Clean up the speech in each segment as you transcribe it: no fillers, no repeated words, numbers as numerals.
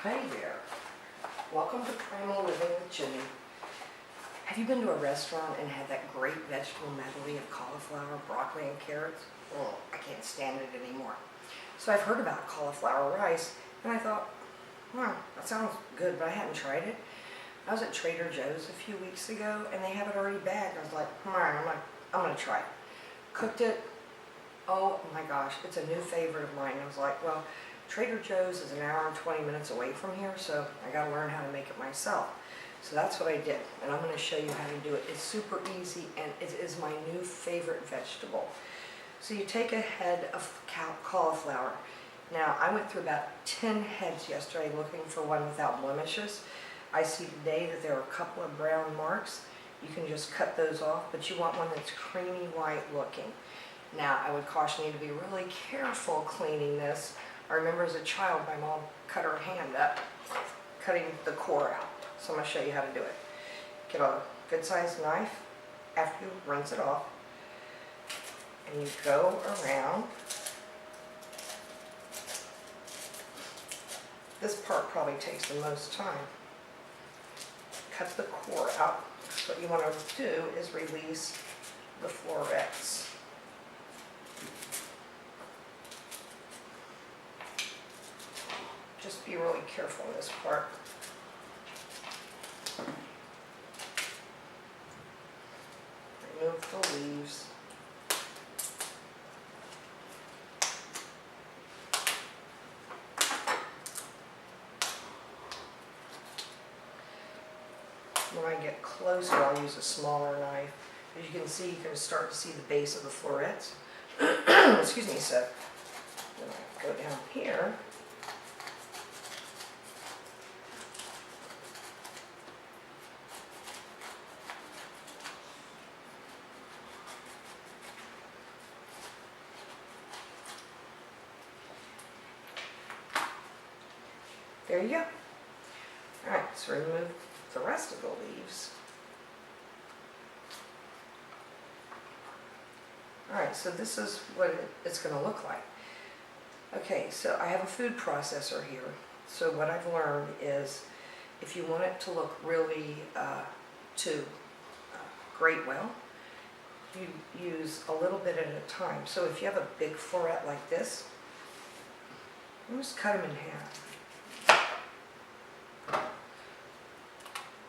Hi there. Welcome to Primal Living with Jimmy. Have you been to a restaurant and had that great vegetable medley of cauliflower, broccoli, and carrots? Oh, I can't stand it anymore. So I've heard about cauliflower rice, and I thought, that sounds good, but I hadn't tried it. I was at Trader Joe's a few weeks ago, and they have it already bagged. I was like, I'm gonna try it. Cooked it. Oh my gosh, it's a new favorite of mine. I was like, well, Trader Joe's is an hour and 20 minutes away from here, so I gotta learn how to make it myself. So that's what I did, and I'm gonna show you how to do it. It's super easy, and it is my new favorite vegetable. So you take a head of cauliflower. Now, I went through about 10 heads yesterday looking for one without blemishes. I see today that there are a couple of brown marks. You can just cut those off, but you want one that's creamy white looking. Now, I would caution you to be really careful cleaning this. I remember as a child, my mom cut her hand up, cutting the core out. So I'm going to show you how to do it. Get a good sized knife after you rinse it off, and you go around. This part probably takes the most time. Cut the core out. What you want to do is release the florets. Just be really careful in this part. Remove the leaves. When I get closer, I'll use a smaller knife. As you can see, you can start to see the base of the florets. Excuse me, so then I go down here. There you go. Alright, so remove the rest of the leaves. Alright, so this is what it's going to look like. Okay, so I have a food processor here. So what I've learned is if you want it to look really grate well, you use a little bit at a time. So if you have a big floret like this, you just cut them in half.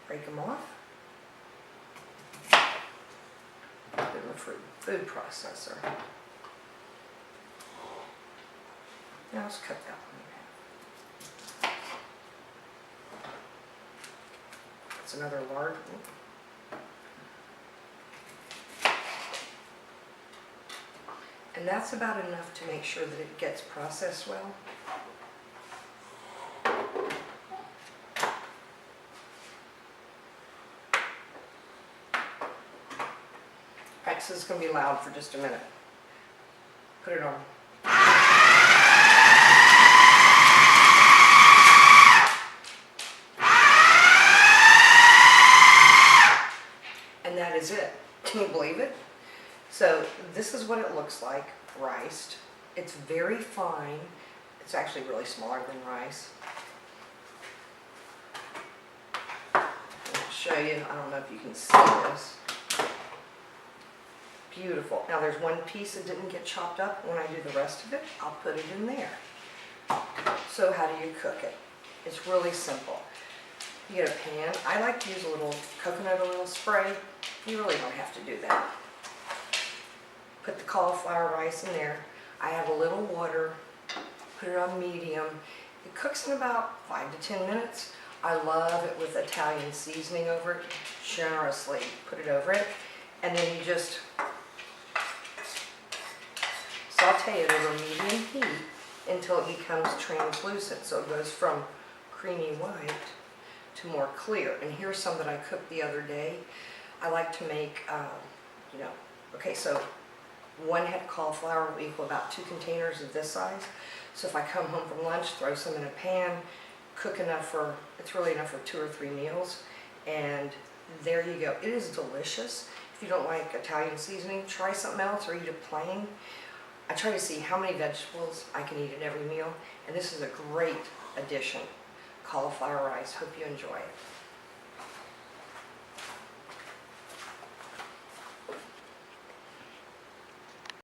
Break them off. Put it in the food processor. Now let's cut that one in half. That's another large one. And that's about enough to make sure that it gets processed well. Alright, so it's going to be loud for just a minute. Put it on. And that is it. Can you believe it? So this is what it looks like, riced. It's very fine. It's actually really smaller than rice. I'll show you. I don't know if you can see this. Beautiful. Now there's one piece that didn't get chopped up. When I do the rest of it, I'll put it in there. So how do you cook it? It's really simple. You get a pan. I like to use a little coconut oil spray. You really don't have to do that. Put the cauliflower rice in there. I have a little water. Put it on medium. It cooks in about 5 to 10 minutes. I love it with Italian seasoning over it. Generously put it over it. And then you just saute it over medium heat until it becomes translucent. So it goes from creamy white to more clear. And here's some that I cooked the other day. I like to make, okay, so one head of cauliflower will equal about 2 containers of this size. So if I come home from lunch, throw some in a pan, cook enough for, it's really enough for 2 or 3 meals. And there you go. It is delicious. If you don't like Italian seasoning, try something else or eat it plain. I try to see how many vegetables I can eat at every meal, and this is a great addition. cauliflower rice. Hope you enjoy it.